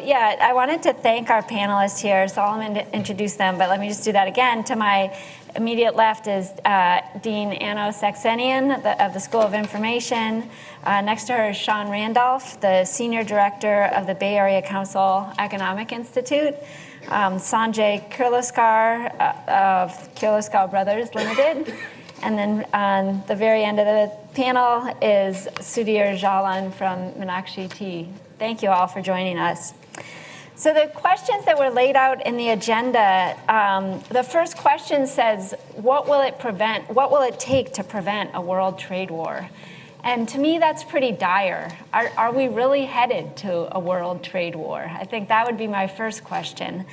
yeah, I wanted to thank our panelists here. Solomon introduced them, but let me just do that again. To my immediate left is Dean Anno Saxenian of the School of Information. Next to her is Sean Randolph, the Senior Director of the Bay Area Council Economic Institute. Sanjay Kirloskar of Kirloskar Brothers Limited. And then on the very end of the panel is Sudhir Jalan from Meenakshi Tea. Thank you all for joining us. So the questions that were laid out in the agenda, the first question says, what will it take to prevent a world trade war? And to me, that's pretty dire. Are we really headed to a world trade war? I think that would be my first question.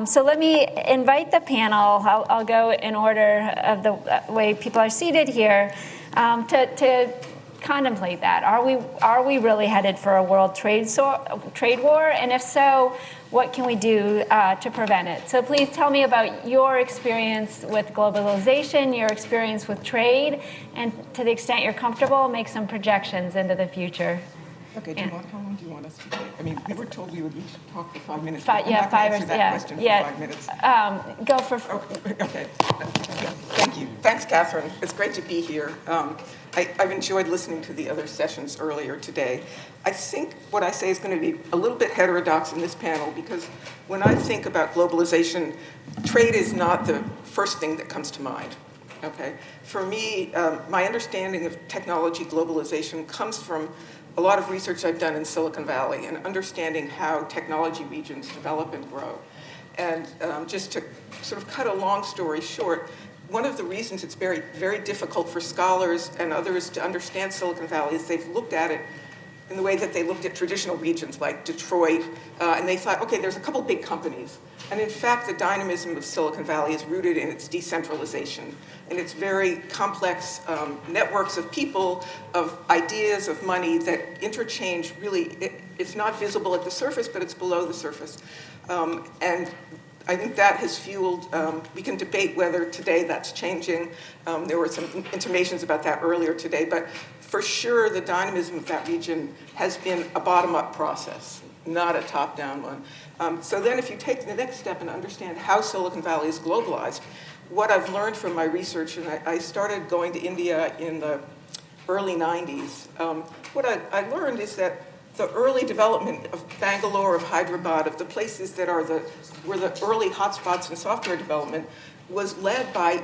So let me invite the panel. I'll go in order of the way people are seated here to contemplate that. Are we really headed for a world trade war? And if so, what can we do to prevent it? So please tell me about your experience with globalization, your experience with trade, and to the extent you're comfortable, make some projections into the future. Okay, how long do you want us to take? I mean, we were told we would each talk for 5 minutes. Question for 5 minutes. Go for. Okay. Thank you. Thanks, Catherine. It's great to be here. I've enjoyed listening to the other sessions earlier today. I think what I say is going to be a little bit heterodox in this panel because when I think about globalization, trade is not the first thing that comes to mind. Okay. For me, my understanding of technology globalization comes from a lot of research I've done in Silicon Valley and understanding how technology regions develop and grow. And just to sort of cut a long story short, one of the reasons it's very, very difficult for scholars and others to understand Silicon Valley is they've looked at it in the way that they looked at traditional regions like Detroit, and they thought, okay, there's a couple big companies. And in fact, the dynamism of Silicon Valley is rooted in its decentralization and its very complex networks of people, of ideas, of money that interchange really, it's not visible at the surface, but it's below the surface. And I think that has fueled, we can debate whether today that's changing. There were some intimations about that earlier today, but for sure the dynamism of that region has been a bottom-up process, not a top-down one. So then if you take the next step and understand how Silicon Valley is globalized, what I've learned from my research, and I started going to India in the early 90s, what I learned is that the early development of Bangalore, of Hyderabad, of the places that were the early hotspots in software development was led by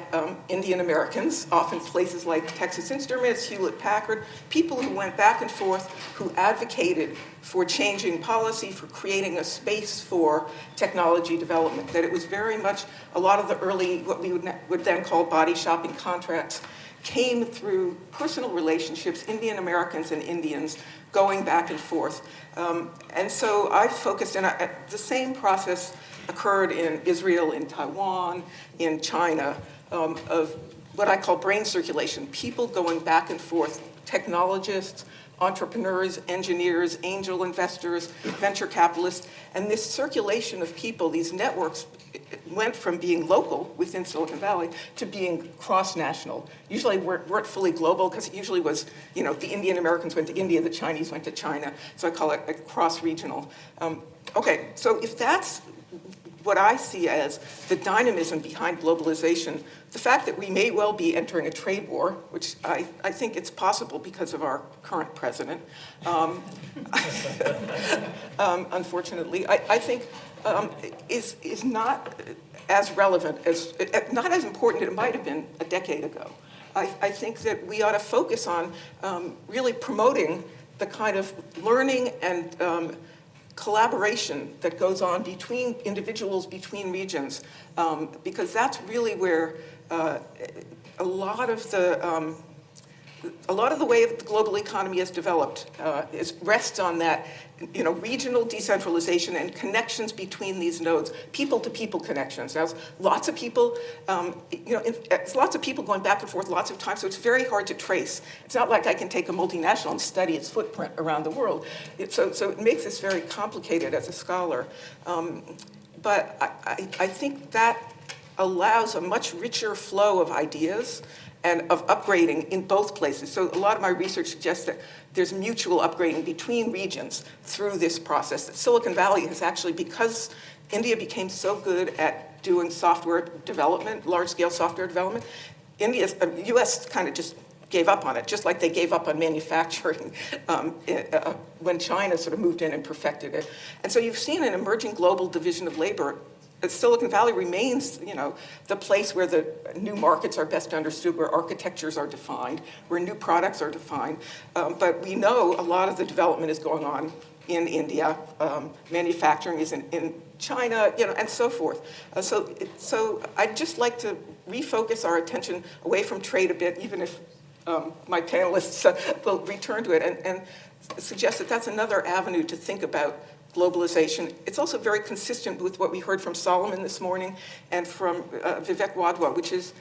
Indian Americans, often places like Texas Instruments, Hewlett-Packard, people who went back and forth, who advocated for changing policy, for creating a space for technology development, that it was very much a lot of the early, what we would then call body shopping contracts, came through personal relationships, Indian Americans and Indians, going back and forth. And so I focused, and the same process occurred in Israel, in Taiwan, in China, of what I call brain circulation, people going back and forth, technologists, entrepreneurs, engineers, angel investors, venture capitalists, and this circulation of people, these networks, went from being local within Silicon Valley to being cross-national. Usually weren't fully global because it usually was, the Indian Americans went to India, the Chinese went to China, so I call it a cross-regional. Okay, so if that's what I see as the dynamism behind globalization, the fact that we may well be entering a trade war, which I think it's possible because of our current president, unfortunately, I think is not as relevant, not as important as it might have been a decade ago. I think that we ought to focus on really promoting the kind of learning and collaboration that goes on between individuals, between regions, because that's really where a lot of the way the global economy has developed rests on that, regional decentralization and connections between these nodes, people-to-people connections. Now, lots of people, it's lots of people going back and forth lots of times, so it's very hard to trace. It's not like I can take a multinational and study its footprint around the world. So it makes this very complicated as a scholar. But I think that allows a much richer flow of ideas and of upgrading in both places. So a lot of my research suggests that there's mutual upgrading between regions through this process. That Silicon Valley has actually, because India became so good at doing software development, large-scale software development, US kind of just gave up on it, just like they gave up on manufacturing when China sort of moved in and perfected it. And so you've seen an emerging global division of labor. Silicon Valley remains, the place where the new markets are best understood, where architectures are defined, where new products are defined. But we know a lot of the development is going on in India. Manufacturing is in China, and so forth. So I'd just like to refocus our attention away from trade a bit, even if my panelists will return to it, and suggest that that's another avenue to think about globalization. It's also very consistent with what we heard from Solomon this morning and from Vivek Wadhwa, which is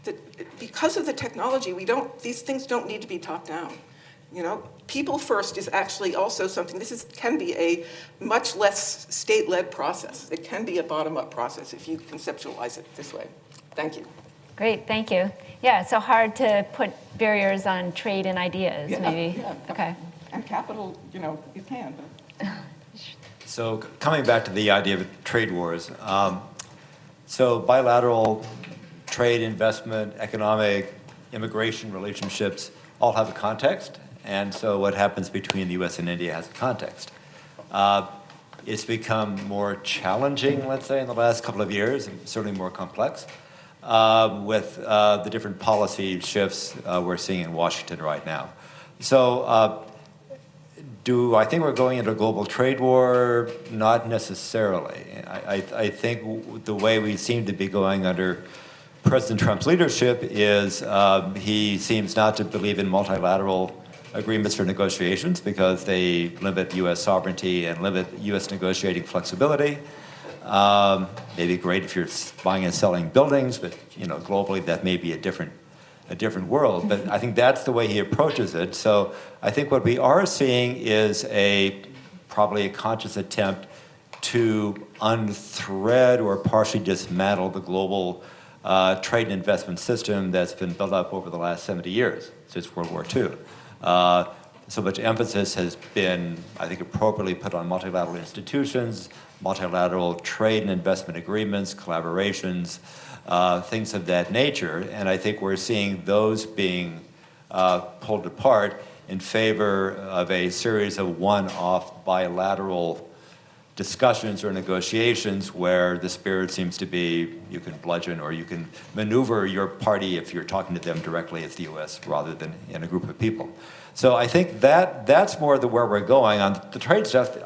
that because of the technology, these things don't need to be top down. People first is actually also something, can be a much less state-led process. It can be a bottom-up process if you conceptualize it this way. Thank you. Great, thank you. Yeah, so hard to put barriers on trade and ideas, maybe. Yeah. Okay. And capital, you can. But. So coming back to the idea of trade wars, so bilateral trade, investment, economic, immigration relationships all have a context, and so what happens between the U.S. and India has a context. It's become more challenging, let's say, in the last couple of years, and certainly more complex, with the different policy shifts we're seeing in Washington right now. So do I think we're going into a global trade war? Not necessarily. I think the way we seem to be going under President Trump's leadership is he seems not to believe in multilateral agreements or negotiations because they limit U.S. sovereignty and limit U.S. negotiating flexibility. Maybe great if you're buying and selling buildings, but globally that may be a different world. But I think that's the way he approaches it. So I think what we are seeing is probably a conscious attempt to unthread or partially dismantle the global trade and investment system that's been built up over the last 70 years, since World War II. So much emphasis has been, I think, appropriately put on multilateral institutions, multilateral trade and investment agreements, collaborations, things of that nature. And I think we're seeing those being pulled apart in favor of a series of one-off bilateral discussions or negotiations where the spirit seems to be you can bludgeon or you can maneuver your party if you're talking to them directly as the U.S. rather than in a group of people. So I think that's more where we're going. On the trade stuff,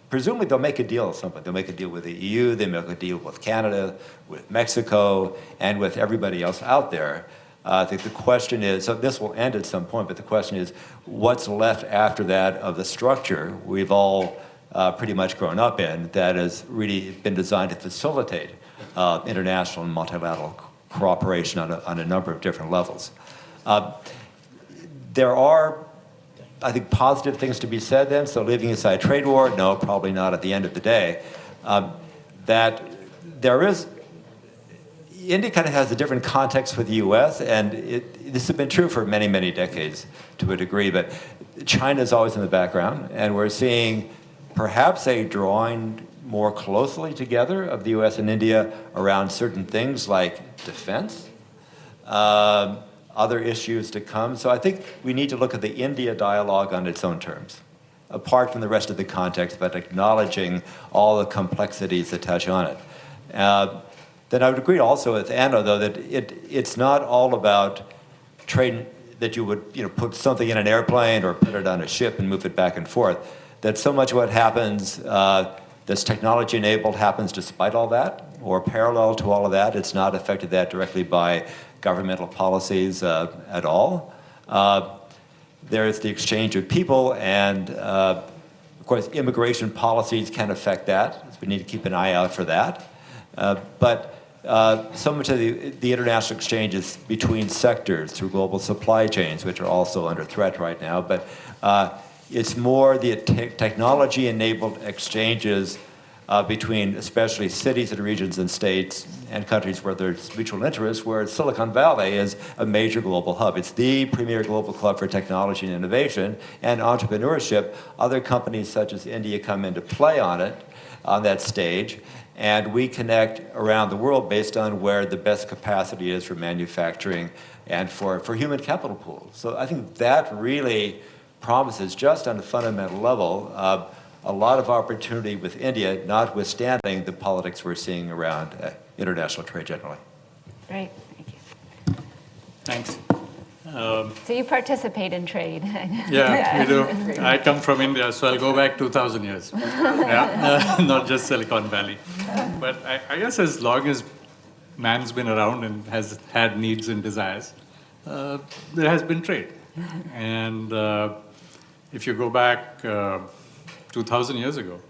presumably they'll make a deal with somebody. They'll make a deal with the EU, they make a deal with Canada, with Mexico, and with everybody else out there. I think the question is, so this will end at some point, but the question is, what's left after that of the structure we've all pretty much grown up in that has really been designed to facilitate international and multilateral cooperation on a number of different levels. There are, I think, positive things to be said then, so leaving aside trade war, no, probably not at the end of the day, that there is, India kind of has a different context with the U.S., and this has been true for many, many decades to a degree, but China is always in the background, and we're seeing perhaps a drawing more closely together of the U.S. and India around certain things like defense, other issues to come. So I think we need to look at the India dialogue on its own terms, apart from the rest of the context, but acknowledging all the complexities that touch on it. Then I would agree also with Anna, though, that it's not all about trade, that you would put something in an airplane or put it on a ship and move it back and forth. That so much of what happens that's technology enabled happens despite all that, or parallel to all of that. It's not affected that directly by governmental policies at all. There is the exchange of people, and of course immigration policies can affect that. So we need to keep an eye out for that. But so much of the international exchanges between sectors through global supply chains, which are also under threat right now, but it's more the technology-enabled exchanges between especially cities and regions and states and countries where there's mutual interest, where Silicon Valley is a major global hub. It's the premier global club for technology and innovation and entrepreneurship. Other companies such as India come into play on that stage, and we connect around the world based on where the best capacity is for manufacturing and for human capital pools. So I think that really promises, just on a fundamental level, a lot of opportunity with India, notwithstanding the politics we're seeing around international trade generally. Great, thank you. Thanks. So you participate in trade. Yeah, we do. I come from India, so I'll go back 2,000 years. Yeah, not just Silicon Valley. But I guess as long as man's been around and has had needs and desires, there has been trade. And if you go back 2,000 years ago,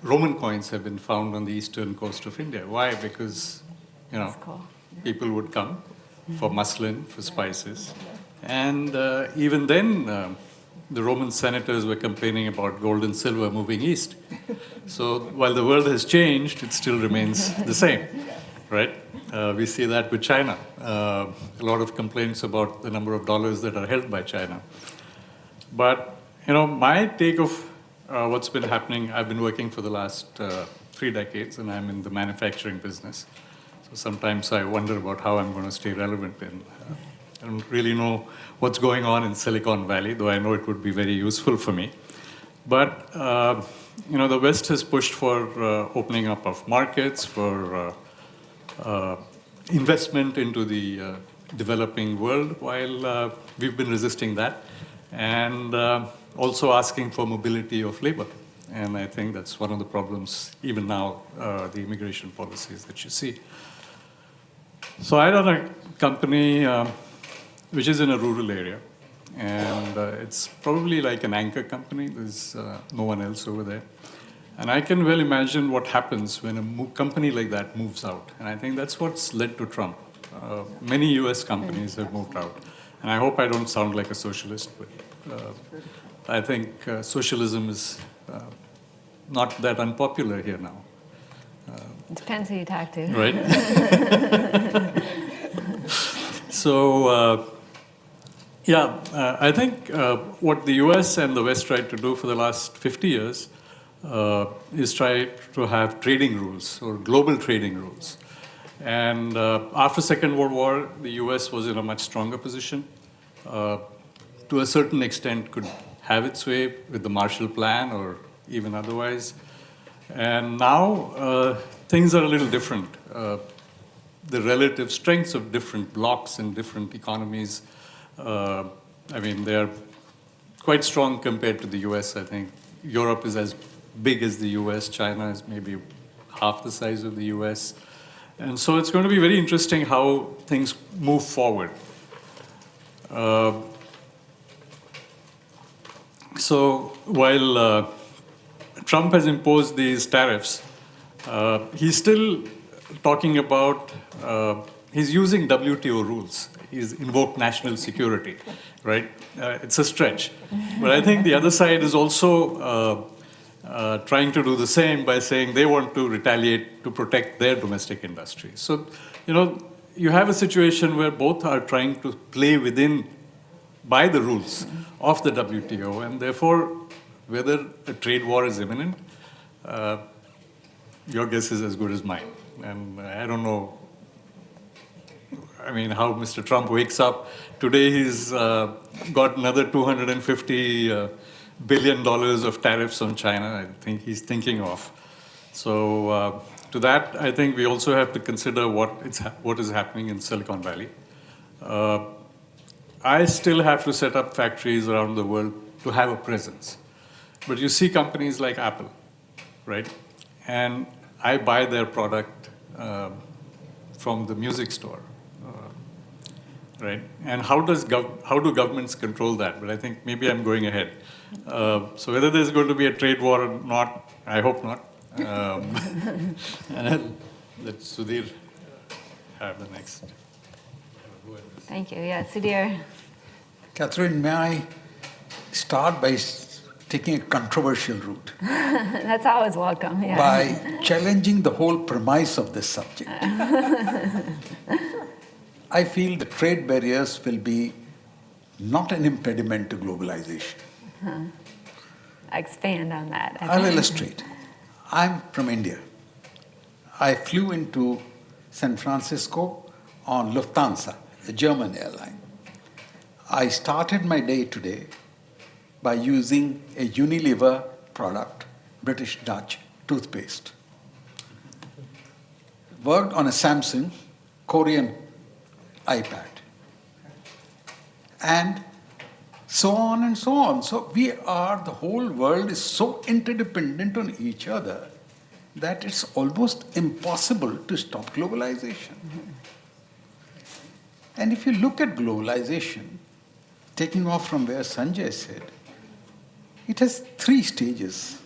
Roman coins have been found on the eastern coast of India. Why? Because, That's cool. people would come for muslin, for spices. And even then, the Roman senators were complaining about gold and silver moving east. So while the world has changed, it still remains the same, right? We see that with China. A lot of complaints about the number of dollars that are held by China. But, my take of what's been happening, I've been working for the last 3 decades, and I'm in the manufacturing business. So sometimes I wonder about how I'm going to stay relevant, and I don't really know what's going on in Silicon Valley, though I know it would be very useful for me. But, the West has pushed for opening up of markets, for investment into the developing world, while we've been resisting that, and also asking for mobility of labor. And I think that's one of the problems, even now, the immigration policies that you see. So I run a company which is in a rural area, and it's probably like an anchor company. There's no one else over there. And I can well imagine what happens when a company like that moves out. And I think that's what's led to Trump. Many US companies have moved out. And I hope I don't sound like a socialist, but I think socialism is not that unpopular here now. It depends who you talk to. Right? So, I think what the US and the West tried to do for the last 50 years is try to have trading rules or global trading rules. And after Second World War, the US was in a much stronger position. To a certain extent, could have its way with the Marshall Plan or even otherwise. And now things are a little different. The relative strengths of different blocs and different economies, they're quite strong compared to the US, I think. Europe is as big as the US. China is maybe half the size of the US. And so it's going to be very interesting how things move forward. So while Trump has imposed these tariffs, he's still talking about, he's using WTO rules. He's invoked national security, right? It's a stretch. But I think the other side is also trying to do the same by saying they want to retaliate to protect their domestic industry. So, you have a situation where both are trying to play by the rules of the WTO, and therefore, whether a trade war is imminent, your guess is as good as mine. And I don't know, how Mr. Trump wakes up. Today he's got another $250 billion of tariffs on China, I think he's thinking of. So to that, I think we also have to consider what is happening in Silicon Valley. I still have to set up factories around the world to have a presence. But you see companies like Apple, right? And I buy their product from the music store, right? And how do governments control that? But I think maybe I'm going ahead. So whether there's going to be a trade war or not, I hope not. And let Sudhir have the next. Thank you. Yeah, Sudhir. Catherine, may I start by taking a controversial route That's always welcome, yeah. by challenging the whole premise of this subject. I feel the trade barriers will be not an impediment to globalization. Expand on that. I'll illustrate. I'm from India. I flew into San Francisco on Lufthansa, a German airline. I started my day today by using a Unilever product, British Dutch toothpaste. Worked on a Samsung Korean iPad. And so on and so on. So the whole world is so interdependent on each other that it's almost impossible to stop globalization. And if you look at globalization, taking off from where Sanjay said, it has 3 stages.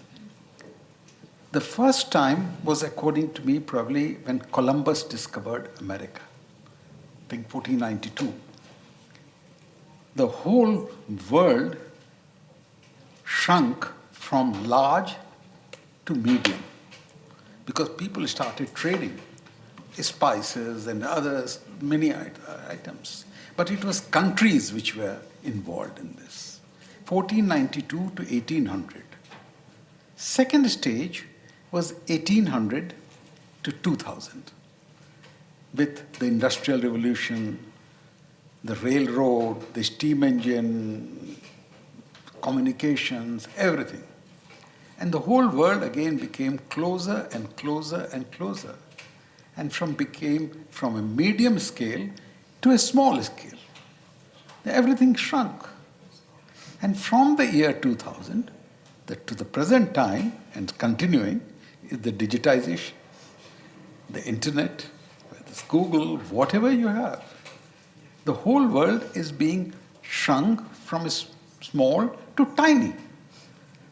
The first time was, according to me, probably when Columbus discovered America, I think 1492. The whole world shrunk from large to medium because people started trading spices and others, many items. But it was countries which were involved in this. 1492 to 1800. Second stage was 1800 to 2000 with the Industrial Revolution, the railroad, the steam engine, communications, everything. And the whole world again became closer and closer and closer. And became from a medium scale to a small scale. Everything shrunk. And from the year 2000 to the present time, and continuing, is the digitization, the internet, whether it's Google, whatever you have. The whole world is being shrunk from small to tiny.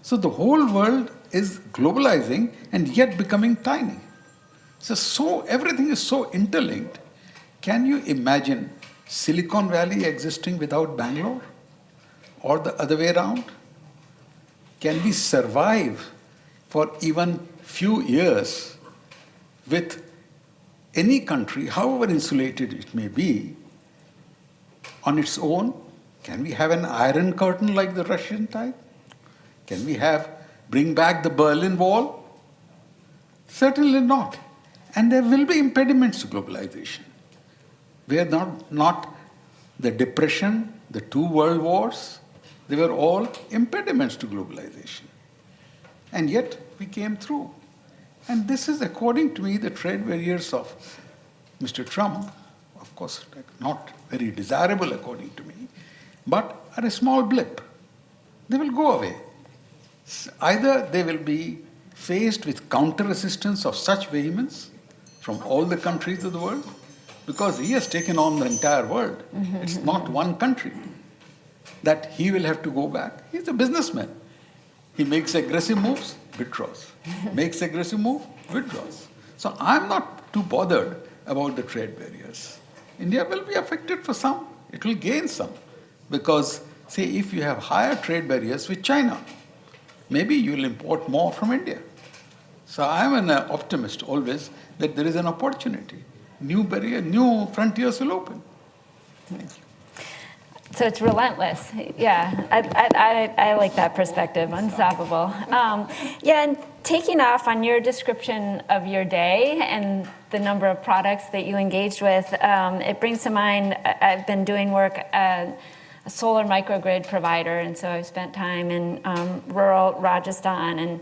So the whole world is globalizing and yet becoming tiny. So everything is so interlinked. Can you imagine Silicon Valley existing without Bangalore? Or the other way around? Can we survive for even few years with any country, however insulated it may be, on its own? Can we have an iron curtain like the Russian type? Can we bring back the Berlin Wall? Certainly not. And there will be impediments to globalization. We are not the Depression, the 2 world wars, they were all impediments to globalization. And yet we came through. And this is, according to me, the trade barriers of Mr. Trump, of course, not very desirable according to me, but are a small blip. They will go away. Either they will be faced with counter-resistance of such vehemence from all the countries of the world, because he has taken on the entire world. It's not one country that he will have to go back. He's a businessman. He makes aggressive moves, withdraws. Makes aggressive move, withdraws. So I'm not too bothered about the trade barriers. India will be affected for some. It will gain some. Because, say, if you have higher trade barriers with China, maybe you'll import more from India. So I'm an optimist always that there is an opportunity. New frontiers will open. Thank you. So it's relentless. Yeah, I like that perspective, unstoppable. And taking off on your description of your day and the number of products that you engaged with, it brings to mind, I've been doing work at a solar microgrid provider, and so I've spent time in rural Rajasthan, and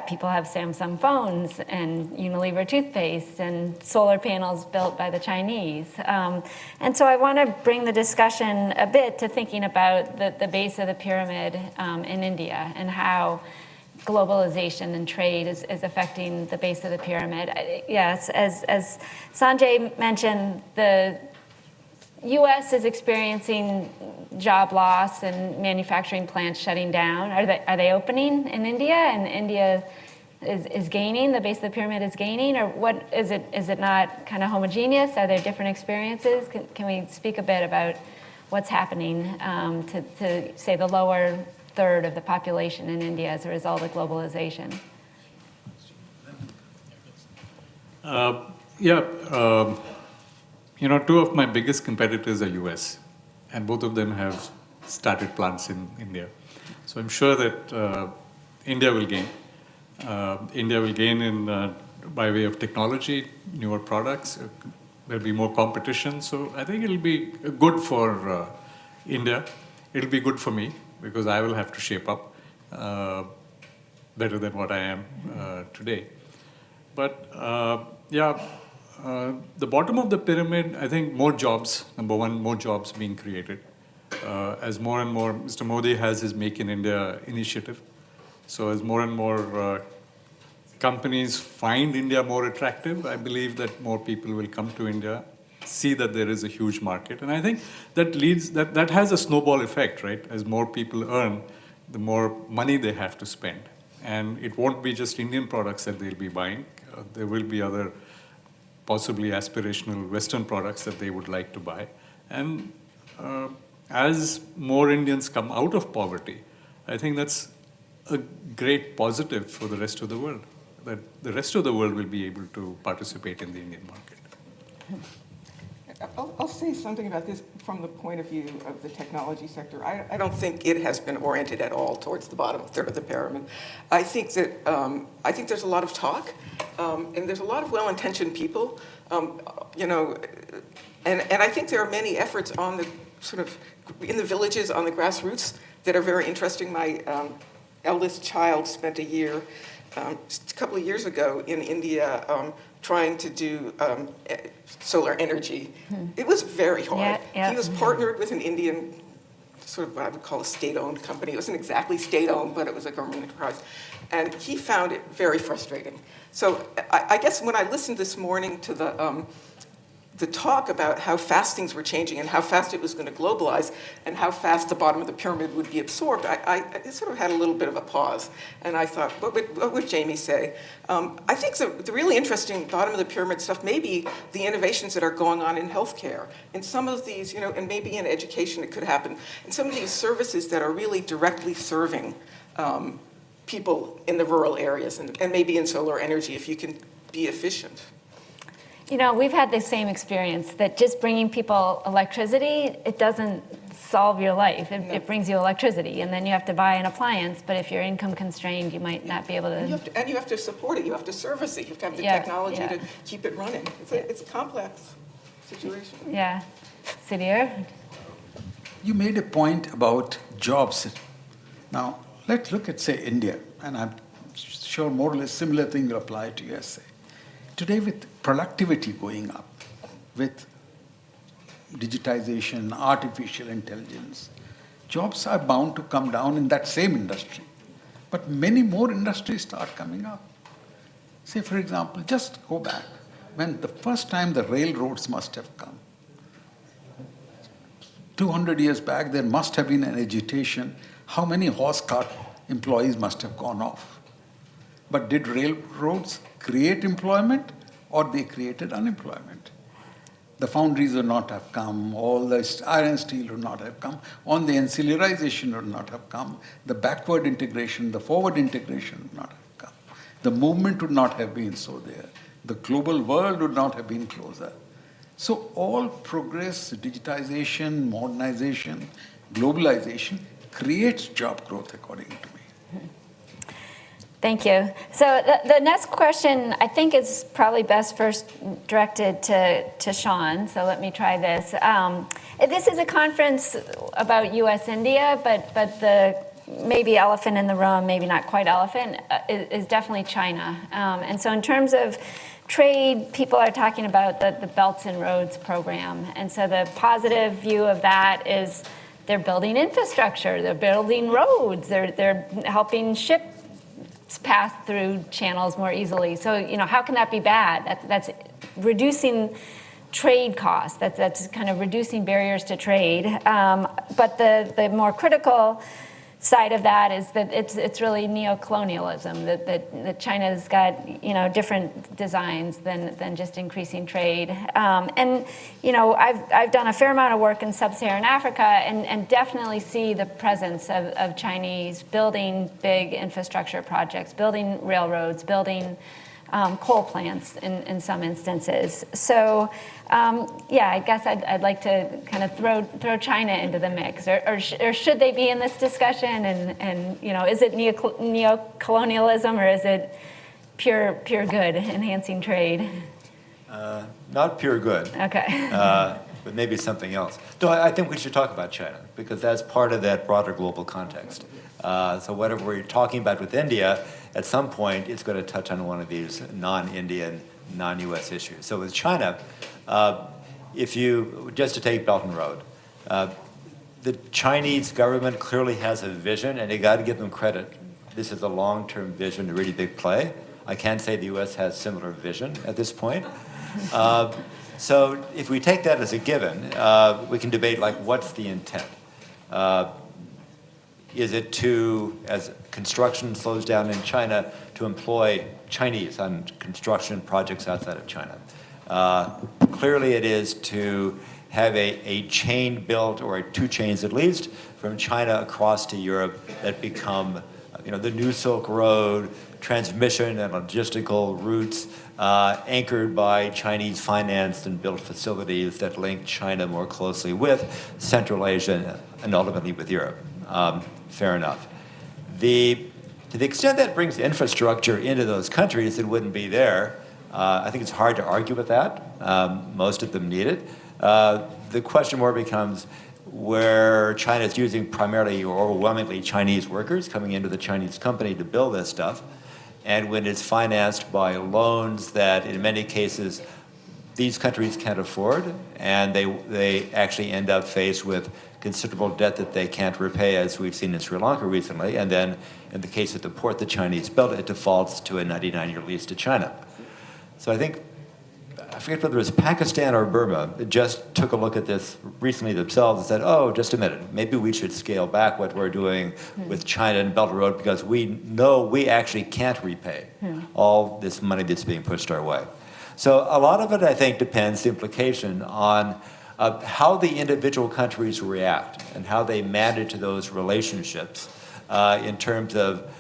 people have Samsung phones and Unilever toothpaste and solar panels built by the Chinese. And so I want to bring the discussion a bit to thinking about the base of the pyramid in India and how globalization and trade is affecting the base of the pyramid. Yes, as Sanjay mentioned, the U.S. is experiencing job loss and manufacturing plants shutting down. Are they opening in India, and India is gaining? The base of the pyramid is gaining, or what is it? Is it not kind of homogeneous? Are there different experiences? Can we speak a bit about what's happening to say the lower third of the population in India as a result of globalization. Two of my biggest competitors are US, and both of them have started plants in India. So I'm sure that India will gain. India will gain by way of technology, newer products. There'll be more competition. So I think it'll be good for India. It'll be good for me because I will have to shape up better than what I am today. But the bottom of the pyramid, I think more jobs, number one, more jobs being created. As more and more, Mr. Modi has his Make in India initiative. So as more and more companies find India more attractive, I believe that more people will come to India, see that there is a huge market. And I think that has a snowball effect, right? As more people earn, the more money they have to spend. And it won't be just Indian products that they'll be buying. There will be other possibly aspirational Western products that they would like to buy. And as more Indians come out of poverty, I think that's a great positive for the rest of the world, that the rest of the world will be able to participate in the Indian market. I'll say something about this from the point of view of the technology sector. I don't think it has been oriented at all towards the bottom third of the pyramid. I think that there's a lot of talk, and there's a lot of well-intentioned people, and I think there are many efforts on the sort of in the villages on the grassroots that are very interesting. My eldest child spent a year, just a couple of years ago, in India. Trying to do solar energy. It was very hard. Yeah. He was partnered with an Indian, sort of what I would call a state-owned company. It wasn't exactly state-owned, but it was a government enterprise. And he found it very frustrating. So I guess when I listened this morning to the talk about how fast things were changing and how fast it was going to globalize and how fast the bottom of the pyramid would be absorbed, I sort of had a little bit of a pause. And I thought, what would Jamie say? I think the really interesting bottom of the pyramid stuff may be the innovations that are going on in healthcare. In some of these, and maybe in education it could happen. In some of these services that are really directly serving people in the rural areas and maybe in solar energy if you can be efficient. We've had the same experience that just bringing people electricity, it doesn't solve your life. It brings you electricity, and then you have to buy an appliance. But if you're income constrained, you might not be able to. And you have to support it. You have to service it. You have to have the technology to keep it running. It's a complex situation. Yeah. Sudhir? You made a point about jobs. Now, let's look at, say, India. And I'm sure more or less similar thing will apply to USA. Today, with productivity going up, with digitization, artificial intelligence, jobs are bound to come down in that same industry. But many more industries start coming up. Say, for example, just go back. When the first time the railroads must have come, 200 years back, there must have been an agitation. How many horse cart employees must have gone off? But did railroads create employment, or they created unemployment? The foundries would not have come, all the iron steel would not have come, on the ancillarization would not have come, the backward integration, the forward integration would not have come. The movement would not have been so there. The global world would not have been closer. So all progress, digitization, modernization, globalization creates job growth, according to me. Thank you. So the next question, I think, is probably best first directed to Sean. So let me try this. This is a conference about U.S.-India, but the maybe elephant in the room, maybe not quite elephant, is definitely China. And so in terms of trade, people are talking about the Belts and Roads program. And so the positive view of that is they're building infrastructure, they're building roads, they're helping ships pass through channels more easily. So, how can that be bad? That's reducing trade costs. That's kind of reducing barriers to trade. But the more critical side of that is that it's really neo-colonialism, that China's got, you know, different designs than just increasing trade. And, you know, I've done a fair amount of work in sub-Saharan Africa and definitely see the presence of Chinese building big infrastructure projects, building railroads, building coal plants in some instances. So, yeah, I guess I'd like to kind of throw China into the mix, or should they be in this discussion? And you know, is it neo-colonialism or is it pure good, enhancing trade? Not pure good. Okay. But maybe something else. No, I think we should talk about China because that's part of that broader global context. So whatever we're talking about with India, at some point it's going to touch on one of these non-Indian, non-U.S. issues. So with China, if you, just to take Belt and Road, the Chinese government clearly has a vision, and you got to give them credit. This is a long-term vision, a really big play. I can't say the U.S. has similar vision at this point. So if we take that as a given, we can debate, like, what's the intent? Is it to, as construction slows down in China, to employ Chinese on construction projects outside of China? Clearly it is to have a chain built, or two chains at least, from China across to Europe that become, you know, the new Silk Road, transmission and logistical routes anchored by Chinese financed and built facilities that link China more closely with Central Asia and ultimately with Europe. Fair enough. To the extent that brings infrastructure into those countries that wouldn't be there, I think it's hard to argue with that. Most of them need it. The question more becomes where China is using primarily or overwhelmingly Chinese workers coming into the Chinese company to build this stuff, and when it's financed by loans that in many cases these countries can't afford, and they actually end up faced with considerable debt that they can't repay, as we've seen in Sri Lanka recently, and then in the case of the port the Chinese built, it defaults to a 99-year lease to China. So I think, I forget whether it was Pakistan or Burma, just took a look at this recently themselves and said, oh, just a minute, maybe we should scale back what we're doing with China and Belt and Road because we know we actually can't repay all this money that's being pushed our way. So a lot of it, I think, depends, the implication, on how the individual countries react and how they manage those relationships in terms of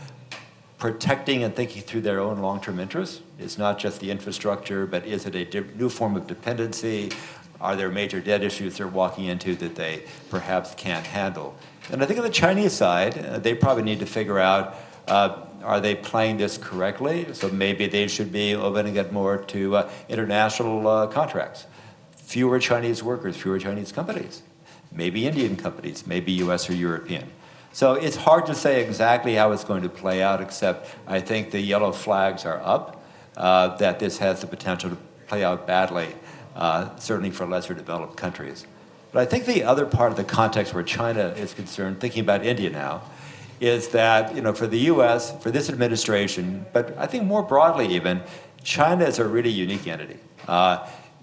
protecting and thinking through their own long-term interests. It's not just the infrastructure, but is it a new form of dependency? Are there major debt issues they're walking into that they perhaps can't handle? And I think on the Chinese side, they probably need to figure out, are they playing this correctly? So maybe they should be opening it more to international contracts. Fewer Chinese workers, fewer Chinese companies, maybe Indian companies, maybe US or European. So it's hard to say exactly how it's going to play out, except I think the yellow flags are up, that this has the potential to play out badly, certainly for lesser developed countries. But I think the other part of the context where China is concerned, thinking about India now, is that, you know, for the US, for this administration, but I think more broadly even, China is a really unique entity.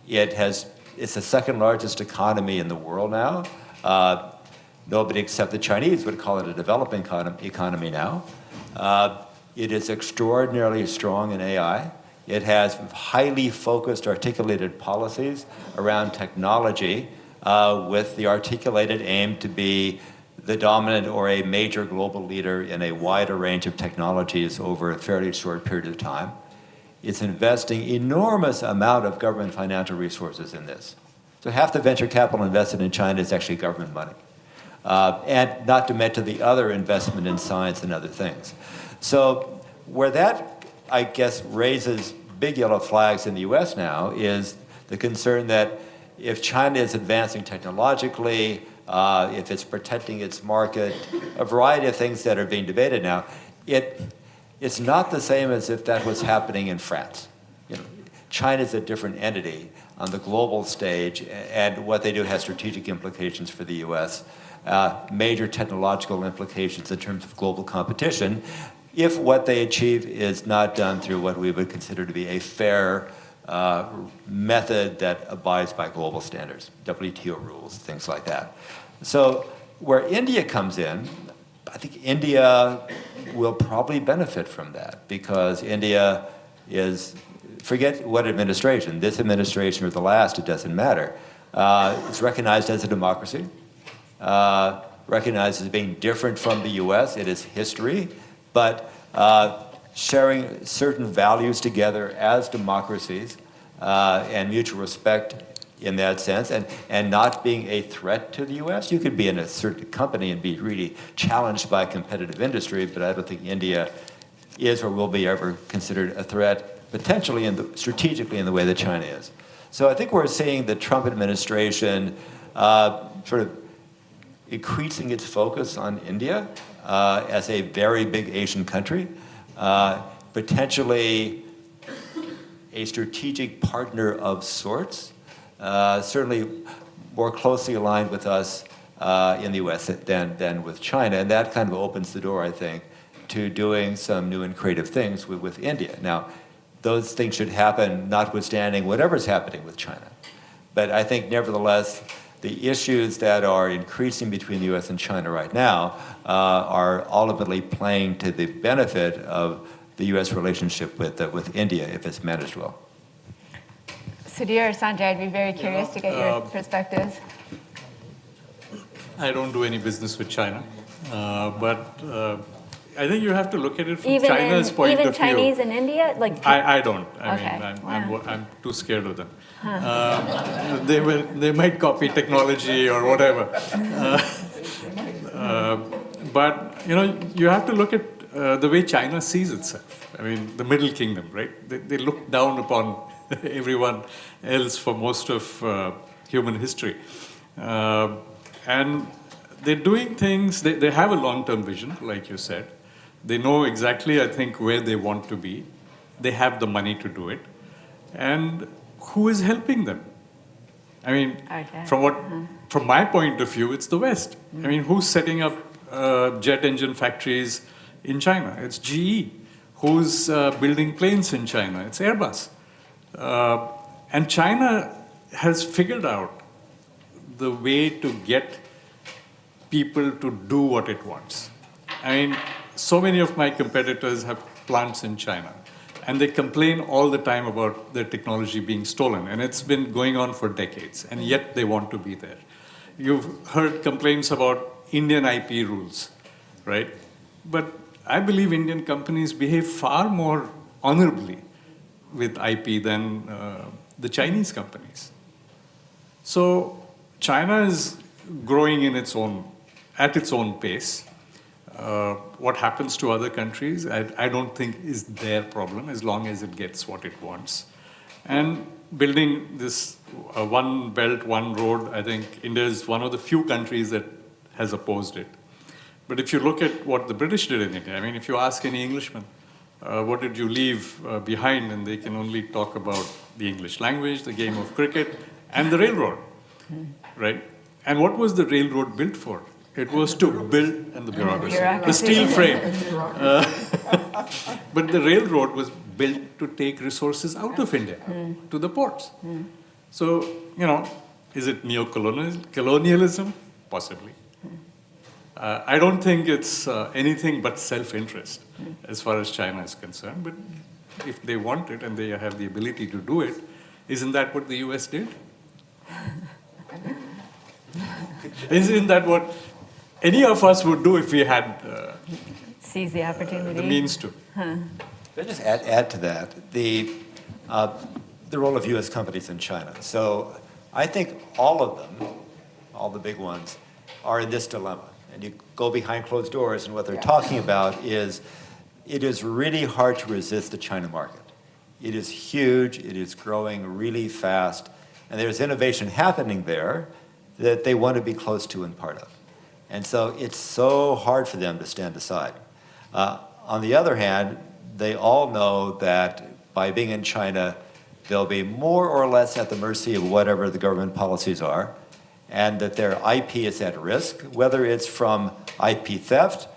It's the second largest economy in the world now. Nobody except the Chinese would call it a developing economy now. It is extraordinarily strong in AI. It has highly focused, articulated policies around technology with the articulated aim to be the dominant or a major global leader in a wider range of technologies over a fairly short period of time. It's investing enormous amount of government financial resources in this. So half the venture capital invested in China is actually government money. And not to mention the other investment in science and other things. So where that, I guess, raises big yellow flags in the US now is the concern that if China is advancing technologically, if it's protecting its market, a variety of things that are being debated now, it's not the same as if that was happening in France. You know, China's a different entity on the global stage, and what they do has strategic implications for the US, major technological implications in terms of global competition, if what they achieve is not done through what we would consider to be a fair method that abides by global standards, WTO rules, things like that. So where India comes in, I think India will probably benefit from that because India is, forget what administration, this administration or the last, it doesn't matter. It's recognized as a democracy, recognized as being different from the US. It is history, but sharing certain values together as democracies and mutual respect in that sense, and not being a threat to the U.S. You could be in a certain company and be really challenged by competitive industry, but I don't think India is or will be ever considered a threat, potentially strategically in the way that China is. So I think we're seeing the Trump administration sort of increasing its focus on India as a very big Asian country, potentially a strategic partner of sorts. Certainly more closely aligned with us in the U.S. than with China. And that kind of opens the door, I think, to doing some new and creative things with India. Now, those things should happen notwithstanding whatever's happening with China. But I think, nevertheless, the issues that are increasing between the U.S. and China right now are ultimately playing to the benefit of the U.S. relationship with India if it's managed well. Sudhir or Sanjay, I'd be very curious to get your perspectives. I don't do any business with China, but I think you have to look at it from Even China's point even of view. Chinese in India, like I don't. I Okay. mean, I'm too scared of them. They might copy technology or whatever. But you have to look at the way China sees itself. I mean, the Middle Kingdom, right? They look down upon everyone else for most of human history. And they're doing things, they have a long-term vision, like you said. They know exactly, I think, where they want to be. They have the money to do it. And who is helping them? I mean, Okay. from my point of view, it's the West. I mean, who's setting up jet engine factories in China? It's GE. Who's building planes in China? It's Airbus. And China has figured out the way to get people to do what it wants. I mean, so many of my competitors have plants in China, and they complain all the time about their technology being stolen, and it's been going on for decades, and yet they want to be there. You've heard complaints about Indian IP rules, right? But I believe Indian companies behave far more honorably with IP than the Chinese companies. So China is growing at its own pace. What happens to other countries, I don't think is their problem as long as it gets what it wants. And building this one belt, one road, I think India is one of the few countries that has opposed it. But if you look at what the British did in India, I mean, if you ask any Englishman, what did you leave behind? And they can only talk about the English language, the game of cricket, and the railroad, right? And what was the railroad built for? It was to build, and the bureaucracy, the steel frame. But the railroad was built to take resources out of India to the ports. So, is it neo-colonialism? Possibly. I don't think it's anything but self-interest as far as China is concerned. But if they want it and they have the ability to do it, isn't that what the US did? Isn't that what any of us would do if we had seize the opportunity. the means to? Can I just add to that the role of U.S. companies in China? So I think all of them, all the big ones, are in this dilemma. And you go behind closed doors, and what they're talking about is it is really hard to resist the China market. It is huge. It is growing really fast. And there's innovation happening there that they want to be close to and part of. And so it's so hard for them to stand aside. On the other hand, they all know that by being in China, they'll be more or less at the mercy of whatever the government policies are, and that their IP is at risk, whether it's from IP theft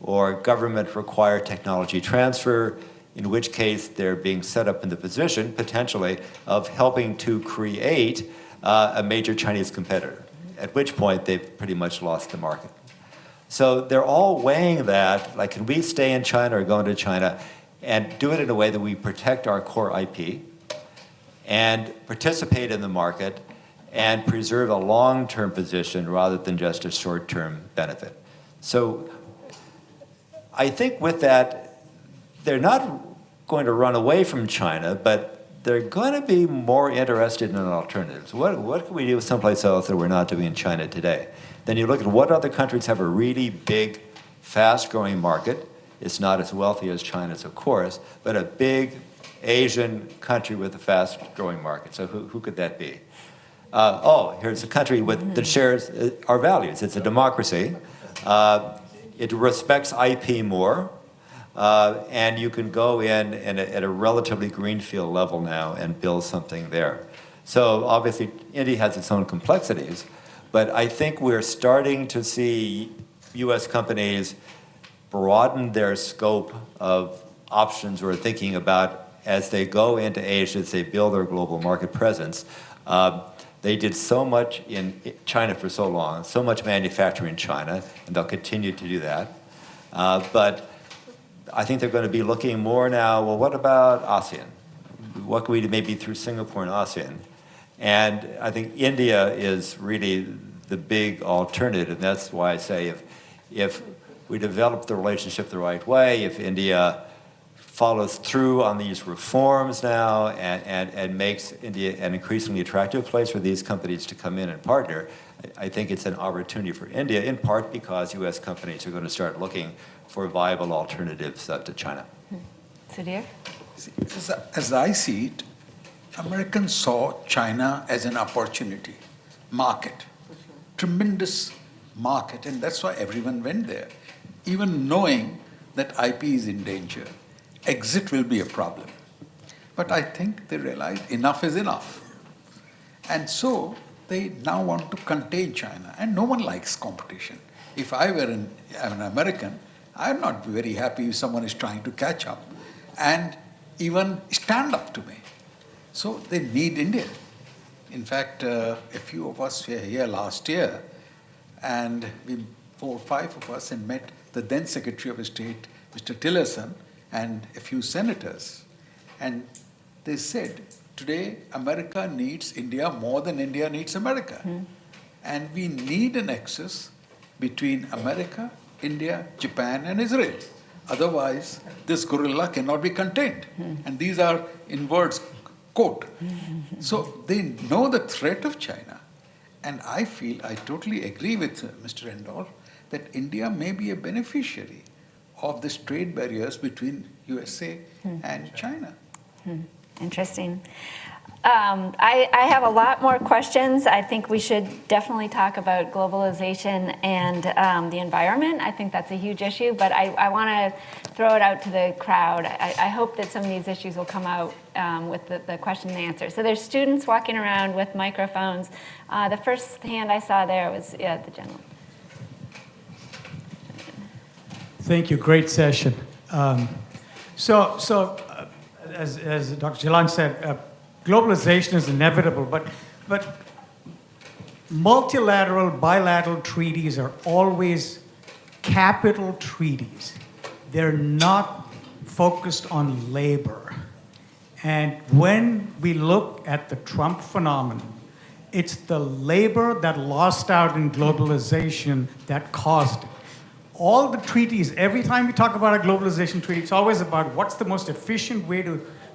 or government-required technology transfer, in which case they're being set up in the position, potentially, of helping to create a major Chinese competitor, at which point they've pretty much lost the market. So they're all weighing that, like, can we stay in China or go into China and do it in a way that we protect our core IP and participate in the market and preserve a long-term position rather than just a short-term benefit. So I think with that, they're not going to run away from China, but they're going to be more interested in alternatives. What can we do someplace else that we're not doing in China today? Then you look at what other countries have a really big, fast-growing market. It's not as wealthy as China's, of course, but a big Asian country with a fast-growing market. So who could that be? Here's a country that shares our values. It's a democracy. It respects IP more. And you can go in at a relatively greenfield level now and build something there. So obviously, India has its own complexities, but I think we're starting to see U.S. companies broaden their scope of options we're thinking about as they go into Asia, as they build their global market presence. They did so much in China for so long, so much manufacturing in China, and they'll continue to do that. But I think they're going to be looking more now, well, what about ASEAN? What can we do maybe through Singapore and ASEAN? And I think India is really the big alternative, and that's why I say if we develop the relationship the right way, if India follows through on these reforms now and makes India an increasingly attractive place for these companies to come in and partner, I think it's an opportunity for India, in part because U.S. companies are going to start looking for viable alternatives to China. Sudhir? As I see it, Americans saw China as an opportunity, market, tremendous market, and that's why everyone went there. Even knowing that IP is in danger, exit will be a problem. But I think they realized enough is enough. And so they now want to contain China, and no one likes competition. If I were an American, I'm not very happy if someone is trying to catch up and even stand up to me. So they need India. In fact, a few of us were here last year, and 4 or 5 of us had met the then Secretary of State, Mr. Tillerson, and a few senators. And they said, today America needs India more than India needs America. And we need a nexus between America, India, Japan, and Israel. Otherwise, this gorilla cannot be contained. And these are in words, quote. So they know the threat of China. And I feel, I totally agree with Mr. Endor, that India may be a beneficiary of these trade barriers between USA and China. Interesting. I have a lot more questions. I think we should definitely talk about globalization and the environment. I think that's a huge issue, but I want to throw it out to the crowd. I hope that some of these issues will come out with the question and answer. So there's students walking around with microphones. The first hand I saw there was the gentleman. Thank you. Great session. As Dr. Jalan said, globalization is inevitable, but multilateral, bilateral treaties are always capital treaties. They're not focused on labor. And when we look at the Trump phenomenon, it's the labor that lost out in globalization that caused it. All the treaties, every time we talk about a globalization treaty, it's always about what's the most efficient way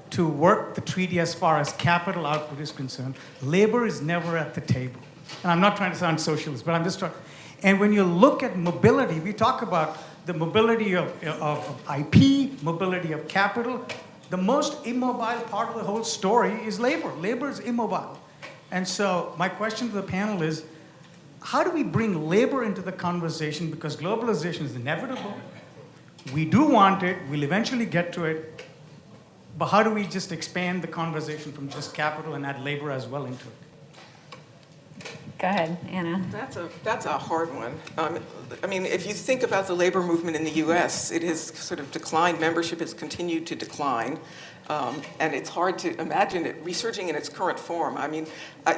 to work the treaty as far as capital output is concerned. Labor is never at the table. And I'm not trying to sound socialist, but I'm just trying. And when you look at mobility, we talk about the mobility of IP, mobility of capital. The most immobile part of the whole story is labor. Labor is immobile. And so my question to the panel is, how do we bring labor into the conversation? Because globalization is inevitable. We do want it. We'll eventually get to it. But how do we just expand the conversation from just capital and add labor as well into it? Go ahead, Anna. That's a hard one. I mean, if you think about the labor movement in the U.S., it has sort of declined. Membership has continued to decline. And it's hard to imagine it resurging in its current form. I mean,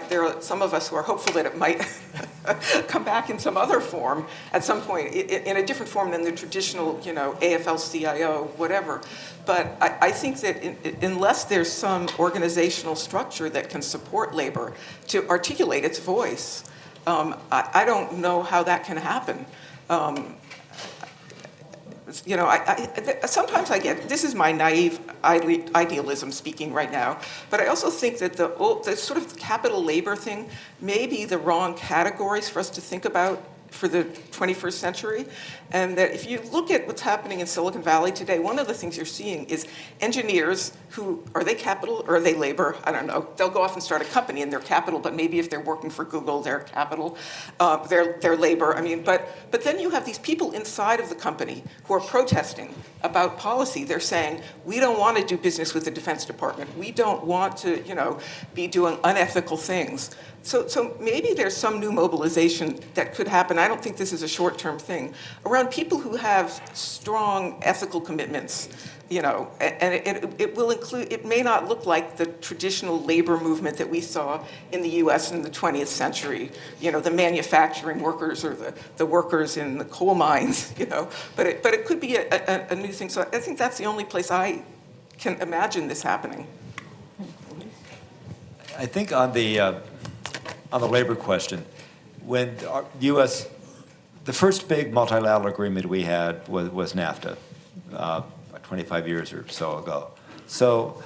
there are some of us who are hopeful that it might come back in some other form at some point, in a different form than the traditional, AFL-CIO, whatever. But I think that unless there's some organizational structure that can support labor to articulate its voice, I don't know how that can happen. Sometimes I get, this is my naive idealism speaking right now, but I also think that the sort of capital labor thing may be the wrong categories for us to think about for the 21st century. And that if you look at what's happening in Silicon Valley today, one of the things you're seeing is engineers who, are they capital or are they labor? I don't know. They'll go off and start a company and they're capital, but maybe if they're working for Google, they're capital, they're labor. I mean, but then you have these people inside of the company who are protesting about policy. They're saying, we don't want to do business with the Defense Department. We don't want to, be doing unethical things. So maybe there's some new mobilization that could happen. I don't think this is a short-term thing. Around people who have strong ethical commitments, and it will include, it may not look like the traditional labor movement that we saw in the US in the 20th century, the manufacturing workers or the workers in the coal mines, but it could be a new thing. So I think that's the only place I can imagine this happening. I think on the labor question, when the U.S., the first big multilateral agreement we had was NAFTA, 25 years or so ago. So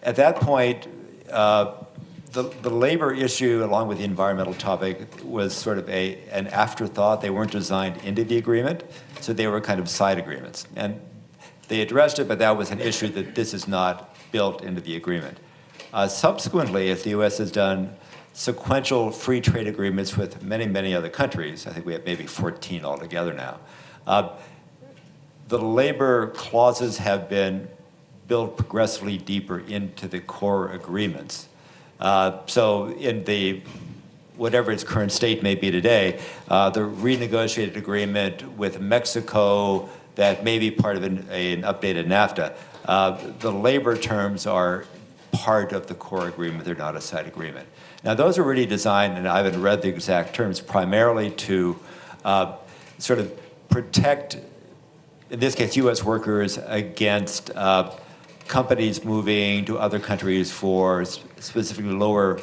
at that point, the labor issue, along with the environmental topic, was sort of an afterthought. They weren't designed into the agreement, so they were kind of side agreements. And they addressed it, but that was an issue that this is not built into the agreement. Subsequently, as the U.S. has done sequential free trade agreements with many, many other countries, I think we have maybe 14 altogether now, the labor clauses have been built progressively deeper into the core agreements. So in the, whatever its current state may be today, the renegotiated agreement with Mexico that may be part of an updated NAFTA, the labor terms are part of the core agreement. They're not a side agreement. Now, those are really designed, and I haven't read the exact terms, primarily to sort of protect, in this case, U.S. workers against companies moving to other countries for specifically lower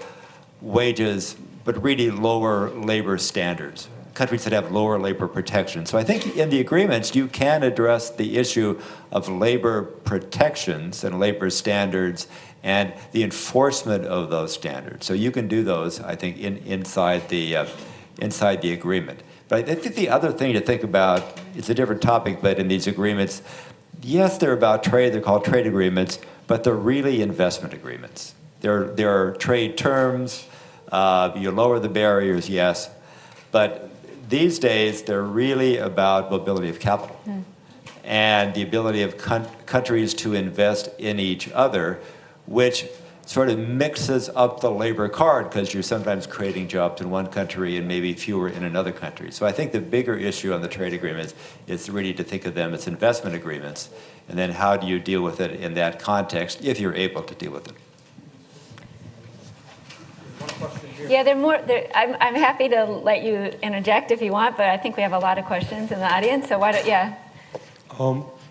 wages, but really lower labor standards, countries that have lower labor protection. So I think in the agreements, you can address the issue of labor protections and labor standards and the enforcement of those standards. So you can do those, I think, inside the agreement. But I think the other thing to think about, it's a different topic, but in these agreements, yes, they're about trade, they're called trade agreements, but they're really investment agreements. There are trade terms, you lower the barriers, yes, but these days they're really about mobility of capital and the ability of countries to invest in each other, which sort of mixes up the labor card because you're sometimes creating jobs in one country and maybe fewer in another country. So I think the bigger issue on the trade agreements is really to think of them as investment agreements, and then how do you deal with it in that context if you're able to deal with it. Yeah, I'm happy to let you interject if you want, but I think we have a lot of questions in the audience, so why don't, yeah.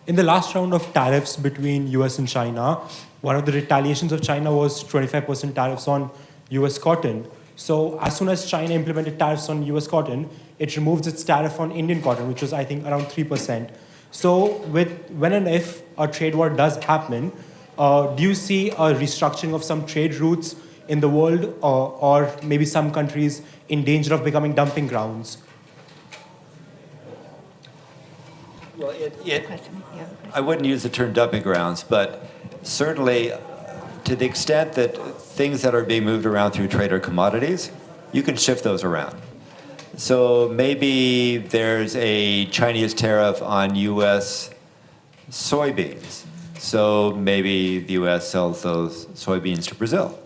In the last round of tariffs between US and China, one of the retaliations of China was 25% tariffs on US cotton. So as soon as China implemented tariffs on US cotton, it removes its tariff on Indian cotton, which was, I think, around 3%. So when and if a trade war does happen, do you see a restructuring of some trade routes in the world, or maybe some countries in danger of becoming dumping grounds? Well, I wouldn't use the term dumping grounds, but certainly to the extent that things that are being moved around through trade are commodities, you can shift those around. So maybe there's a Chinese tariff on U.S. soybeans. So maybe the U.S. sells those soybeans to Brazil.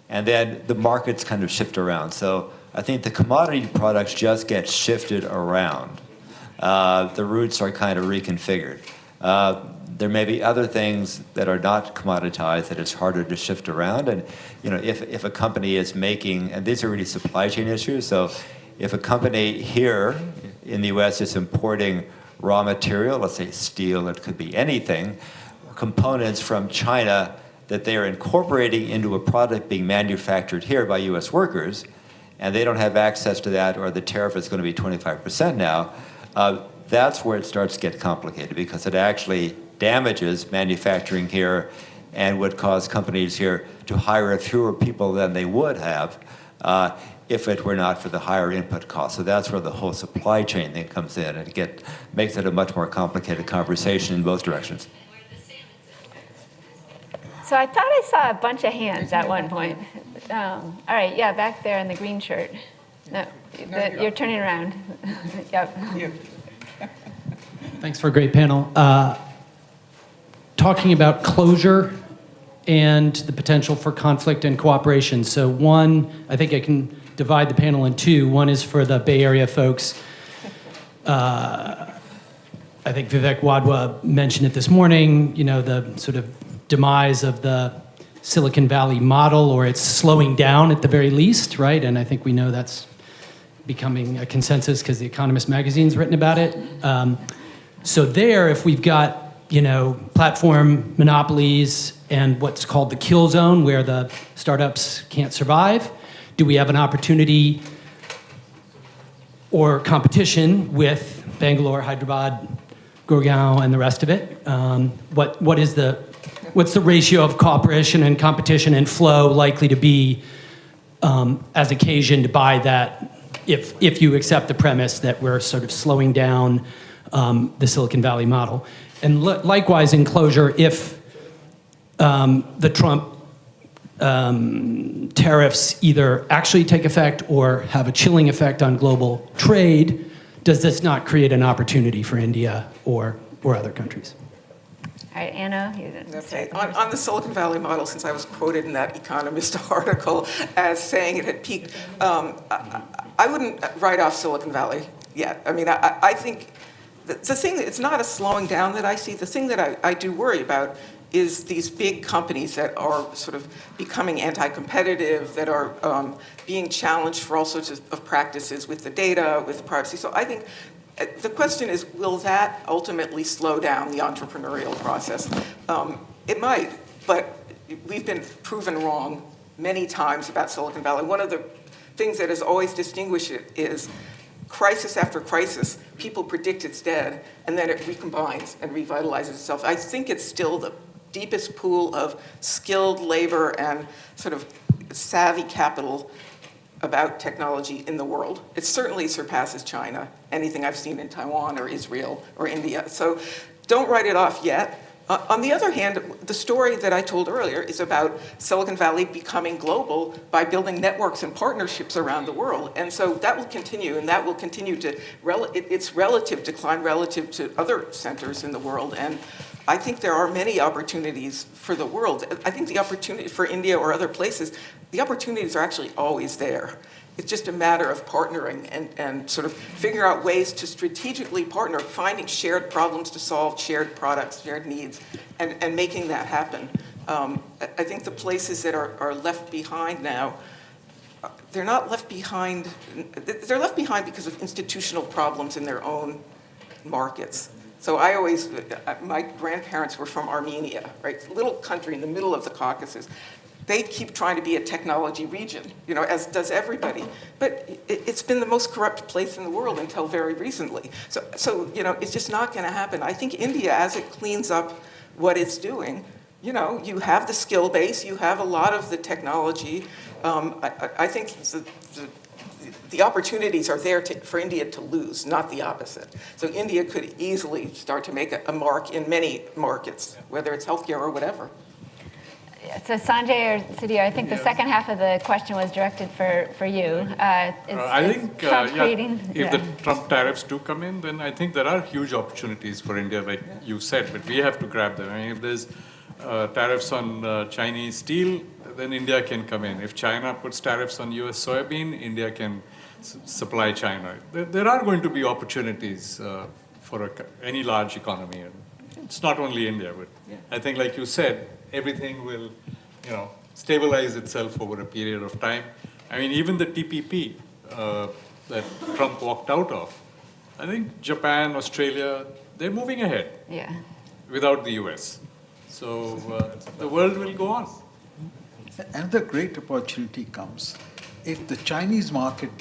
And then the markets kind of shift around. So I think the commodity products just get shifted around. The routes are kind of reconfigured. There may be other things that are not commoditized that it's harder to shift around. And if a company is making, and these are really supply chain issues, so if a company here in the U.S. is importing raw material, let's say steel, it could be anything, components from China that they are incorporating into a product being manufactured here by U.S. workers, and they don't have access to that, or the tariff is going to be 25% now, that's where it starts to get complicated, because it actually damages manufacturing here and would cause companies here to hire fewer people than they would have if it were not for the higher input costs. So that's where the whole supply chain thing comes in, and makes it a much more complicated conversation in both directions. So I thought I saw a bunch of hands at one point. All right, yeah, back there in the green shirt. No, you're turning around. Yep. Thanks for a great panel. Talking about closure and the potential for conflict and cooperation. So one, I think I can divide the panel in two. One is for the Bay Area folks. I think Vivek Wadhwa mentioned it this morning, the sort of demise of the Silicon Valley model, or it's slowing down at the very least, right? And I think we know that's becoming a consensus because The Economist magazine's written about it. So there, if we've got, platform monopolies and what's called the kill zone, where the startups can't survive, do we have an opportunity or competition with Bangalore, Hyderabad, Gurgaon, and the rest of it? What's the ratio of cooperation and competition and flow likely to be as occasioned by that, if you accept the premise that we're sort of slowing down the Silicon Valley model? And likewise in closure, if the Trump tariffs either actually take effect or have a chilling effect on global trade, does this not create an opportunity for India or other countries? All right, Anna. Okay. On the Silicon Valley model, since I was quoted in that Economist article as saying it had peaked, I wouldn't write off Silicon Valley yet. I mean, I think the thing, it's not a slowing down that I see. The thing that I do worry about is these big companies that are sort of becoming anti-competitive, that are being challenged for all sorts of practices with the data, with privacy. So I think the question is, will that ultimately slow down the entrepreneurial process? It might, but we've been proven wrong many times about Silicon Valley. One of the things that has always distinguished it is crisis after crisis, people predict it's dead, and then it recombines and revitalizes itself. I think it's still the deepest pool of skilled labor and sort of savvy capital about technology in the world. It certainly surpasses China, anything I've seen in Taiwan or Israel or India. So don't write it off yet. On the other hand, the story that I told earlier is about Silicon Valley becoming global by building networks and partnerships around the world. And so that will continue, and that will continue to, its relative decline relative to other centers in the world. And I think there are many opportunities for the world. I think the opportunity for India or other places, the opportunities are actually always there. It's just a matter of partnering and sort of figure out ways to strategically partner, finding shared problems to solve, shared products, shared needs, and making that happen. I think the places that are left behind now, they're not left behind, they're left behind because of institutional problems in their own markets. So my grandparents were from Armenia, right? Little country in the middle of the Caucasus. They keep trying to be a technology region, as does everybody. But it's been the most corrupt place in the world until very recently. So it's just not going to happen. I think India, as it cleans up what it's doing, you have the skill base, you have a lot of the technology. I think the opportunities are there for India to lose, not the opposite. So India could easily start to make a mark in many markets, whether it's healthcare or whatever. So Sanjay or Sudhir, I think the second half of the question was directed for you. I think Trump creating, if the Trump tariffs do come in, then I think there are huge opportunities for India, like you said, but we have to grab them. I mean, if there's tariffs on Chinese steel, then India can come in. If China puts tariffs on US soybean, India can supply China. There are going to be opportunities for any large economy. It's not only India, but I think, like you said, everything will, stabilize itself over a period of time. I mean, even the TPP that Trump walked out of, I think Japan, Australia, they're moving ahead Yeah. without the US. So the world will go on. Another great opportunity comes if the Chinese market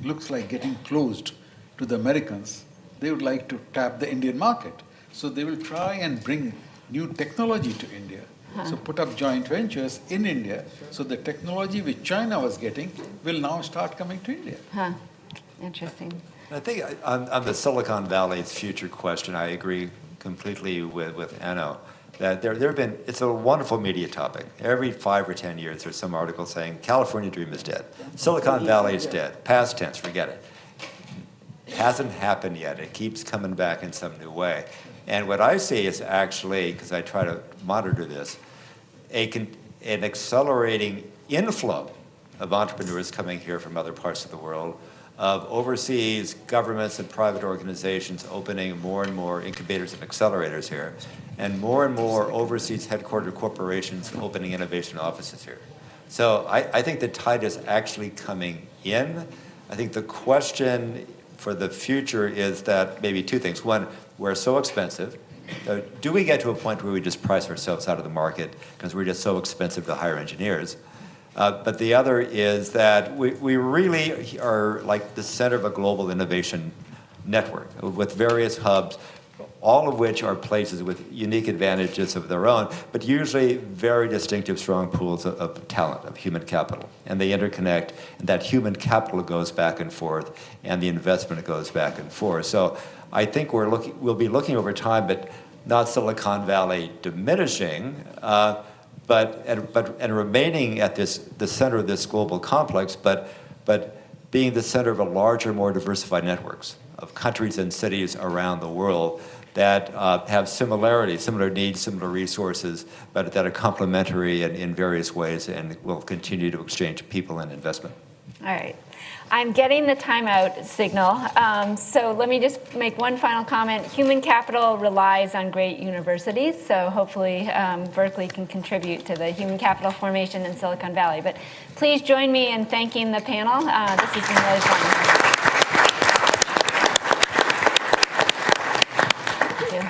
looks like getting closed to the Americans. They would like to tap the Indian market. So they will try and bring new technology to India. So put up joint ventures in India. So the technology which China was getting will now start coming to India. Huh. Interesting. I think on the Silicon Valley's future question, I agree completely with Anno, that there have been, it's a wonderful media topic. Every 5 or 10 years, there's some article saying, California dream is dead. Silicon Valley is dead. Past tense, forget it. Hasn't happened yet. It keeps coming back in some new way. And what I see is actually, because I try to monitor this, an accelerating inflow of entrepreneurs coming here from other parts of the world, of overseas governments and private organizations opening more and more incubators and accelerators here, and more overseas headquartered corporations opening innovation offices here. So I think the tide is actually coming in. I think the question for the future is that maybe two things. One, we're so expensive. Do we get to a point where we just price ourselves out of the market because we're just so expensive to hire engineers? But the other is that we really are like the center of a global innovation network with various hubs, all of which are places with unique advantages of their own, but usually very distinctive, strong pools of talent, of human capital. And they interconnect, and that human capital goes back and forth, and the investment goes back and forth. So I think we'll be looking over time, but not Silicon Valley diminishing, but remaining at the center of this global complex, but being the center of a larger, more diversified networks of countries and cities around the world that have similarities, similar needs, similar resources, but that are complementary in various ways and will continue to exchange people and investment. All right. I'm getting the timeout signal. So let me just make one final comment. Human capital relies on great universities, so hopefully Berkeley can contribute to the human capital formation in Silicon Valley. But please join me in thanking the panel. This has been really fun. Thank you.